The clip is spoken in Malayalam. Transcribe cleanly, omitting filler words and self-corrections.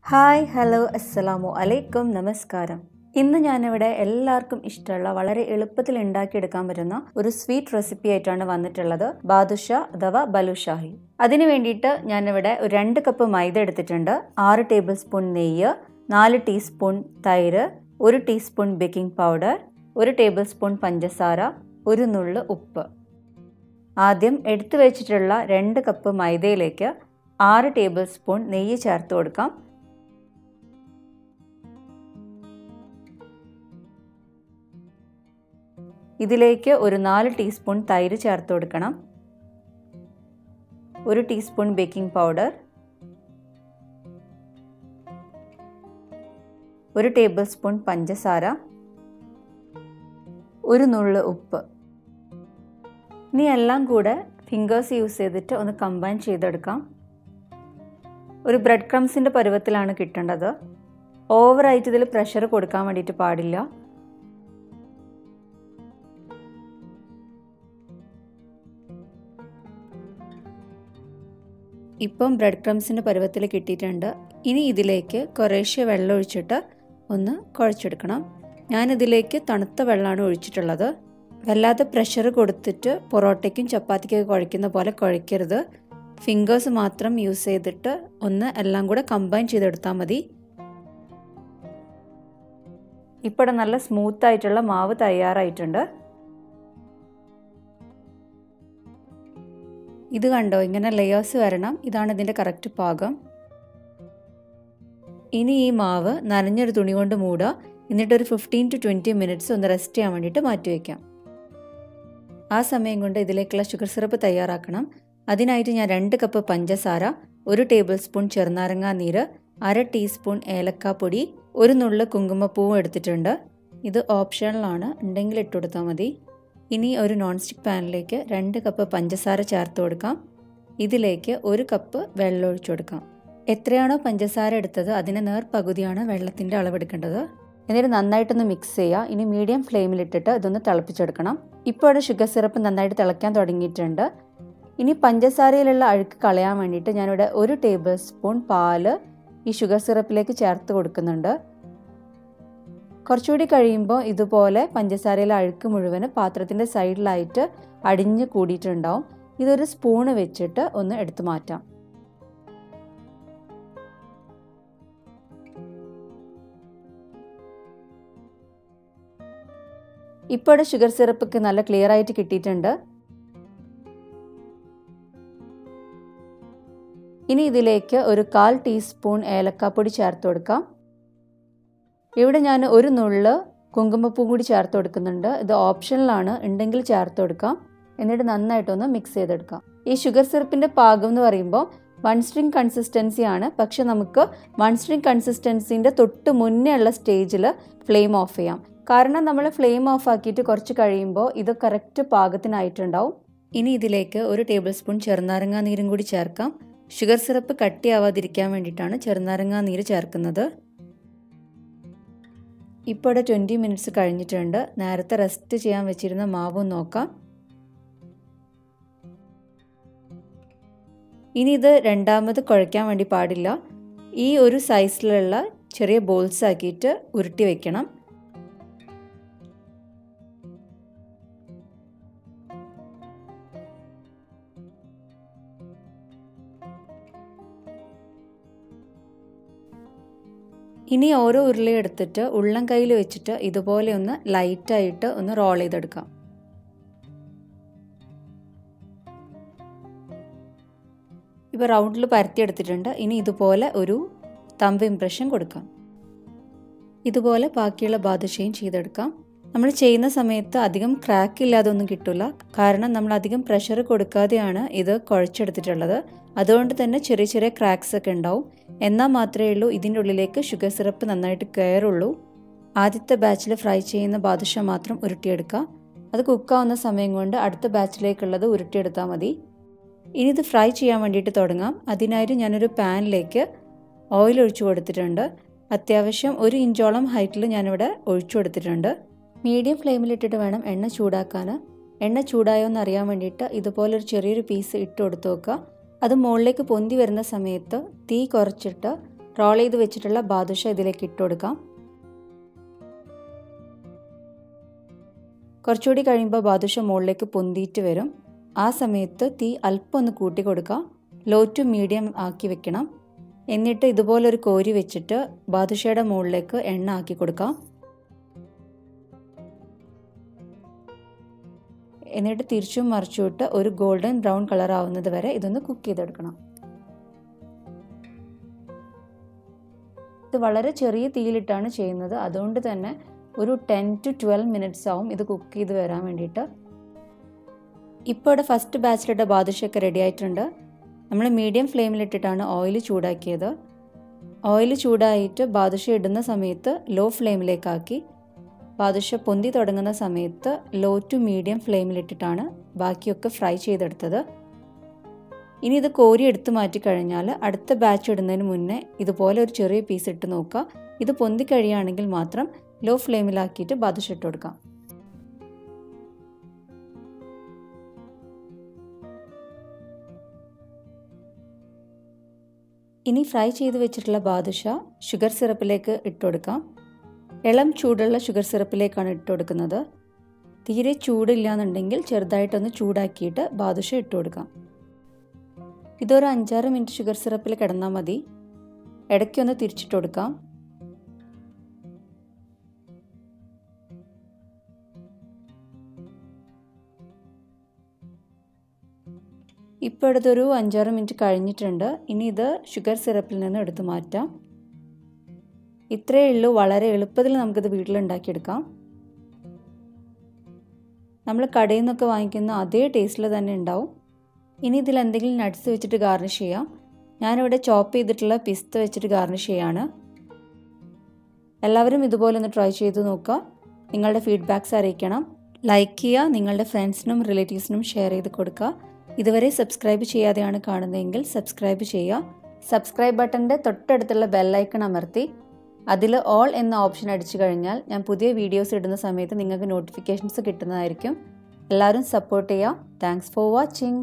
ഹായ് ഹലോ അസ്സലാമു അലൈക്കും നമസ്കാരം. ഇന്ന് ഞാനിവിടെ എല്ലാവർക്കും ഇഷ്ടമുള്ള വളരെ എളുപ്പത്തിൽ ഉണ്ടാക്കിയെടുക്കാൻ പറ്റുന്ന ഒരു സ്വീറ്റ് റെസിപ്പി ആയിട്ടാണ് വന്നിട്ടുള്ളത്. ബാദുഷ അഥവാ ബലുഷാഹി. അതിന് വേണ്ടിയിട്ട് ഞാനിവിടെ 2 കപ്പ് മൈദ എടുത്തിട്ടുണ്ട്, 6 ടേബിൾ സ്പൂൺ നെയ്യ്, 4 ടീസ്പൂൺ തൈര്, 1 teaspoon baking powder, 1 table spoon പഞ്ചസാര, 1 നുള്ള് ഉപ്പ്. ആദ്യം എടുത്തു വെച്ചിട്ടുള്ള 2 കപ്പ് മൈദയിലേക്ക് 6 ടേബിൾ സ്പൂൺ നെയ്യ് ചേർത്ത് കൊടുക്കാം. ഇതിലേക്ക് ഒരു 4 ടീസ്പൂൺ തൈര് ചേർത്ത് കൊടുക്കണം, 1 teaspoon baking powder, 1 table spoon പഞ്ചസാര, 1 നുള്ള് ഉപ്പ്. ഇനി എല്ലാം കൂടെ ഫിംഗേഴ്സ് യൂസ് ചെയ്തിട്ട് ഒന്ന് കമ്പൈൻ ചെയ്തെടുക്കാം. ഒരു ബ്രെഡ് ക്രംസിൻ്റെ പരുവത്തിലാണ് കിട്ടേണ്ടത്. ഓവറായിട്ട് ഇതിൽ പ്രഷർ കൊടുക്കാൻ വേണ്ടിയിട്ട് പാടില്ല. ഇപ്പം ബ്രെഡ് ക്രംസിൻ്റെ പരുവത്തിൽ കിട്ടിയിട്ടുണ്ട്. ഇനി ഇതിലേക്ക് കുറേശ്ശെ വെള്ളം ഒഴിച്ചിട്ട് ഒന്ന് കുഴച്ചെടുക്കണം. ഞാനിതിലേക്ക് തണുത്ത വെള്ളമാണ് ഒഴിച്ചിട്ടുള്ളത്. വല്ലാതെ പ്രഷർ കൊടുത്തിട്ട് പൊറോട്ടയ്ക്കും ചപ്പാത്തിക്കൊക്കെ കുഴയ്ക്കുന്ന പോലെ കുഴയ്ക്കരുത്. ഫിംഗേഴ്സ് മാത്രം യൂസ് ചെയ്തിട്ട് ഒന്ന് എല്ലാം കൂടെ കമ്പൈൻ ചെയ്തെടുത്താൽ മതി. ഇപ്പോൾ നല്ല സ്മൂത്തായിട്ടുള്ള മാവ് തയ്യാറായിട്ടുണ്ട്. ഇത് കണ്ടോ, ഇങ്ങനെ ലെയേഴ്സ് വരണം. ഇതാണ് ഇതിൻ്റെ കറക്റ്റ് പാകം. ഇനി ഈ മാവ് നനഞ്ഞൊരു തുണി കൊണ്ട് മൂടുക. എന്നിട്ടൊരു 15 to 20 മിനിറ്റ്സ് ഒന്ന് റെസ്റ്റ് ചെയ്യാൻ വേണ്ടിയിട്ട് മാറ്റി വയ്ക്കാം. ആ സമയം കൊണ്ട് ഇതിലേക്കുള്ള ഷുഗർ സിറപ്പ് തയ്യാറാക്കണം. അതിനായിട്ട് ഞാൻ 2 കപ്പ് പഞ്ചസാര, 1 ടേബിൾ സ്പൂൺ ചെറുനാരങ്ങാ നീര്, 1/2 ടീസ്പൂൺ ഏലക്കാപ്പൊടി, 1 നുള്ള് കുങ്കുമപ്പൂവും എടുത്തിട്ടുണ്ട്. ഇത് ഓപ്ഷണലാണ്, ഉണ്ടെങ്കിൽ ഇട്ട് കൊടുത്താൽ മതി. ഇനി ഒരു നോൺ സ്റ്റിക്ക് പാനിലേക്ക് 2 കപ്പ് പഞ്ചസാര ചേർത്ത് കൊടുക്കാം. ഇതിലേക്ക് 1 കപ്പ് വെള്ളം ഒഴിച്ചു കൊടുക്കാം. എത്രയാണോ പഞ്ചസാര എടുത്തത് അതിന് നേർ പകുതിയാണ് വെള്ളത്തിൻ്റെ അളവെടുക്കേണ്ടത്. എന്നിട്ട് നന്നായിട്ടൊന്ന് മിക്സ് ചെയ്യുക. ഇനി മീഡിയം ഫ്ലെയിമിലിട്ടിട്ട് ഇതൊന്ന് തിളപ്പിച്ചെടുക്കണം. ഇപ്പോൾ ഇവിടെ ഷുഗർ സിറപ്പ് നന്നായിട്ട് തിളയ്ക്കാൻ തുടങ്ങിയിട്ടുണ്ട്. ഇനി പഞ്ചസാരയിലുള്ള അഴുക്ക് കളയാൻ വേണ്ടിയിട്ട് ഞാനിവിടെ 1 ടേബിൾ സ്പൂൺ പാല് ഈ ഷുഗർ സിറപ്പിലേക്ക് ചേർത്ത് കൊടുക്കുന്നുണ്ട്. കുറച്ചുകൂടി കഴിയുമ്പോൾ ഇതുപോലെ പഞ്ചസാരയിലെ അഴുക്ക് മുഴുവന് പാത്രത്തിൻ്റെ സൈഡിലായിട്ട് അടിഞ്ഞ് കൂടിയിട്ടുണ്ടാവും. ഇതൊരു സ്പൂണ് വെച്ചിട്ട് ഒന്ന് എടുത്തു മാറ്റാം. ഇപ്പോൾ ഷുഗർ സിറപ്പൊക്കെ നല്ല ക്ലിയർ ആയിട്ട് കിട്ടിയിട്ടുണ്ട്. ഇനി ഇതിലേക്ക് ഒരു 1/4 ടീസ്പൂൺ ഏലക്കാപ്പൊടി ചേർത്ത് കൊടുക്കാം. ഇവിടെ ഞാൻ 1 നുള്ള് കുങ്കുമപ്പൂ കൂടി ചേർത്ത് കൊടുക്കുന്നുണ്ട്. ഇത് ഓപ്ഷണലാണ്, ഉണ്ടെങ്കിൽ ചേർത്ത് കൊടുക്കാം. എന്നിട്ട് നന്നായിട്ടൊന്ന് മിക്സ് ചെയ്തെടുക്കാം. ഈ ഷുഗർ സിറപ്പിൻ്റെ പാകം എന്ന് പറയുമ്പോൾ 1 സ്ട്രിങ് കൺസിസ്റ്റൻസി ആണ്. പക്ഷെ നമുക്ക് 1 സ്ട്രിങ് കൺസിസ്റ്റൻസിൻ്റെ തൊട്ട് മുന്നേ ഉള്ള സ്റ്റേജിൽ ഫ്ലെയിം ഓഫ് ചെയ്യാം. കാരണം നമ്മൾ ഫ്ലെയിം ഓഫ് ആക്കിയിട്ട് കുറച്ച് കഴിയുമ്പോൾ ഇത് കറക്റ്റ് പാകത്തിനായിട്ടുണ്ടാവും. ഇനി ഇതിലേക്ക് 1 ടേബിൾ സ്പൂൺ ചെറുനാരങ്ങാ നീരും കൂടി ചേർക്കാം. ഷുഗർ സിറപ്പ് കട്ടിയാവാതിരിക്കാൻ വേണ്ടിയിട്ടാണ് ചെറുനാരങ്ങാ നീര് ചേർക്കുന്നത്. ഇപ്പോൾ ഇവിടെ 20 മിനിറ്റ്സ് കഴിഞ്ഞിട്ടുണ്ട്. നേരത്തെ റെസ്റ്റ് ചെയ്യാൻ വെച്ചിരുന്ന മാവും നോക്കാം. ഇനി ഇത് രണ്ടാമത് കുഴയ്ക്കാൻ വേണ്ടി പാടില്ല. ഈ ഒരു സൈസിലുള്ള ചെറിയ ബോൾസ് ആക്കിയിട്ട് ഉരുട്ടി വെക്കണം. ഇനി ഓരോ ഉരുളി എടുത്തിട്ട് ഉള്ളം കയ്യിൽ വെച്ചിട്ട് ഇതുപോലെ ഒന്ന് ലൈറ്റായിട്ട് ഒന്ന് റോൾ ചെയ്തെടുക്കാം. ഇപ്പോൾ റൗണ്ടിൽ പരത്തിയെടുത്തിട്ടുണ്ട്. ഇനി ഇതുപോലെ ഒരു തമ്പ് ഇംപ്രഷൻ കൊടുക്കാം. ഇതുപോലെ ബാക്കിയുള്ള ബാദുഷയും ചെയ്തെടുക്കാം. നമ്മൾ ചെയ്യുന്ന സമയത്ത് അധികം ക്രാക്ക് ഇല്ലാതെ ഒന്നും കിട്ടില്ല. കാരണം നമ്മൾ അധികം പ്രഷർ കൊടുക്കാതെയാണ് ഇത് കുഴച്ചെടുത്തിട്ടുള്ളത്. അതുകൊണ്ട് തന്നെ ചെറിയ ചെറിയ ക്രാക്സ് ഒക്കെ ഉണ്ടാവും. എന്നാൽ മാത്രമേ ഉള്ളൂ ഇതിൻ്റെ ഉള്ളിലേക്ക് ഷുഗർ സിറപ്പ് നന്നായിട്ട് കയറുള്ളൂ. ആദ്യത്തെ ബാച്ചിൽ ഫ്രൈ ചെയ്യുന്ന ബാദുഷ മാത്രം ഉരുട്ടിയെടുക്കുക. അത് കുക്കാവുന്ന സമയം കൊണ്ട് അടുത്ത ബാച്ചിലേക്കുള്ളത് ഉരുട്ടിയെടുത്താൽ മതി. ഇനി ഇത് ഫ്രൈ ചെയ്യാൻ വേണ്ടിയിട്ട് തുടങ്ങാം. അതിനായിട്ട് ഞാനൊരു പാനിലേക്ക് ഓയിൽ ഒഴിച്ചു കൊടുത്തിട്ടുണ്ട്. അത്യാവശ്യം 1 ഇഞ്ചോളം ഹൈറ്റിൽ ഞാനിവിടെ ഒഴിച്ചു കൊടുത്തിട്ടുണ്ട്. മീഡിയം ഫ്ലെയിമിലിട്ടിട്ട് വേണം എണ്ണ ചൂടാക്കാൻ. എണ്ണ ചൂടായോ എന്ന് അറിയാൻ വേണ്ടിയിട്ട് ഇതുപോലൊരു ചെറിയൊരു പീസ് ഇട്ട് കൊടുത്ത് നോക്കുക. അത് മുകളിലേക്ക് പൊന്തി വരുന്ന സമയത്ത് തീ കുറച്ചിട്ട് റോൾ ചെയ്ത് വെച്ചിട്ടുള്ള ബാദുഷ ഇതിലേക്ക് ഇട്ട് കൊടുക്കാം. കുറച്ചുകൂടി കഴിയുമ്പോൾ ബാദുഷ മുകളിലേക്ക് പൊന്തിയിട്ട് വരും. ആ സമയത്ത് തീ അല്പം ഒന്ന് കൂട്ടി കൊടുക്കുക. ലോ ടു മീഡിയം ആക്കി വെക്കണം. എന്നിട്ട് ഇതുപോലൊരു കോരി വെച്ചിട്ട് ബാദുഷയുടെ മുകളിലേക്ക് എണ്ണ ആക്കി കൊടുക്കാം. എന്നിട്ട് തിരിച്ചും മറിച്ചുവിട്ട് ഒരു ഗോൾഡൻ ബ്രൗൺ കളർ ആവുന്നത് വരെ ഇതൊന്ന് കുക്ക് ചെയ്തെടുക്കണം. ഇത് വളരെ ചെറിയ തീയിലിട്ടാണ് ചെയ്യുന്നത്. അതുകൊണ്ട് തന്നെ ഒരു 10 to 12 മിനിറ്റ്സ് ആവും ഇത് കുക്ക് ചെയ്ത് വരാൻ വേണ്ടിയിട്ട്. ഇപ്പോൾ ഇവിടെ ഫസ്റ്റ് ബാച്ചിലിട്ട ബാദുഷയൊക്കെ റെഡി ആയിട്ടുണ്ട്. നമ്മൾ മീഡിയം ഫ്ലെയിമിലിട്ടിട്ടാണ് ഓയിൽ ചൂടാക്കിയത്. ഓയിൽ ചൂടായിട്ട് ബാദുഷ ഇടുന്ന സമയത്ത് ലോ ഫ്ലെയിമിലേക്കാക്കി ബാദുഷ പൊന്തി തുടങ്ങുന്ന സമയത്ത് ലോ ടു മീഡിയം ഫ്ലെയിമിലിട്ടിട്ടാണ് ബാക്കിയൊക്കെ ഫ്രൈ ചെയ്തെടുത്തത്. ഇനി ഇത് കോരി എടുത്ത് മാറ്റി കഴിഞ്ഞാൽ അടുത്ത ബാച്ച് ഇടുന്നതിന് മുന്നേ ഇതുപോലെ ഒരു ചെറിയ പീസ് ഇട്ട് നോക്കുക. ഇത് പൊന്തി കഴിയുകയാണെങ്കിൽ മാത്രം ലോ ഫ്ലെയിമിലാക്കിയിട്ട് ബാദുഷ ഇട്ട് കൊടുക്കാം. ഇനി ഫ്രൈ ചെയ്ത് വെച്ചിട്ടുള്ള ബാദുഷ ഷുഗർ സിറപ്പിലേക്ക് ഇട്ട് കൊടുക്കാം. ഇളം ചൂടുള്ള ഷുഗർ സിറപ്പിലേക്കാണ് ഇട്ട് കൊടുക്കുന്നത്. തീരെ ചൂടില്ലാന്നുണ്ടെങ്കിൽ ചെറുതായിട്ടൊന്ന് ചൂടാക്കിയിട്ട് ബാദുഷ ഇട്ട് കൊടുക്കാം. ഇതൊരു 5-6 മിനിറ്റ് ഷുഗർ സിറപ്പിൽ കിടന്നാൽ മതി. ഇടയ്ക്കൊന്ന് തിരിച്ചിട്ട് കൊടുക്കാം. ഇപ്പോൾ ഇതൊരു 5-6 മിനിറ്റ് കഴിഞ്ഞിട്ടുണ്ട്. ഇനി ഇത് ഷുഗർ സിറപ്പിൽ നിന്ന് എടുത്ത് മാറ്റാം. ഇത്രയേ ഉള്ളൂ. വളരെ എളുപ്പത്തിൽ നമുക്കിത് വീട്ടിലുണ്ടാക്കിയെടുക്കാം. നമ്മൾ കടയിൽ നിന്നൊക്കെ വാങ്ങിക്കുന്ന അതേ ടേസ്റ്റിൽ തന്നെ ഉണ്ടാവും. ഇനി ഇതിൽ എന്തെങ്കിലും നട്ട്സ് വെച്ചിട്ട് ഗാർണിഷ് ചെയ്യാം. ഞാനിവിടെ ചോപ്പ് ചെയ്തിട്ടുള്ള പിസ്ത വെച്ചിട്ട് ഗാർണിഷ് ചെയ്യാണ്. എല്ലാവരും ഇതുപോലെ ഒന്ന് ട്രൈ ചെയ്ത് നോക്കുക. നിങ്ങളുടെ ഫീഡ്ബാക്ക്സ് അറിയിക്കണം. ലൈക്ക് ചെയ്യുക. നിങ്ങളുടെ ഫ്രണ്ട്സിനും റിലേറ്റീവ്സിനും ഷെയർ ചെയ്ത് കൊടുക്കുക. ഇതുവരെ സബ്സ്ക്രൈബ് ചെയ്യാതെയാണ് കാണുന്നതെങ്കിൽ സബ്സ്ക്രൈബ് ചെയ്യുക. സബ്സ്ക്രൈബ് ബട്ടൻ്റെ തൊട്ടടുത്തുള്ള ബെല്ലൈക്കൺ അമർത്തി അതിൽ ഓൾ എന്ന ഓപ്ഷൻ അടിച്ചു കഴിഞ്ഞാൽ ഞാൻ പുതിയ വീഡിയോസ് ഇടുന്ന സമയത്ത് നിങ്ങൾക്ക് നോട്ടിഫിക്കേഷൻസ് കിട്ടുന്നതായിരിക്കും. എല്ലാവരും സപ്പോർട്ട് ചെയ്യുക. Thanks for watching.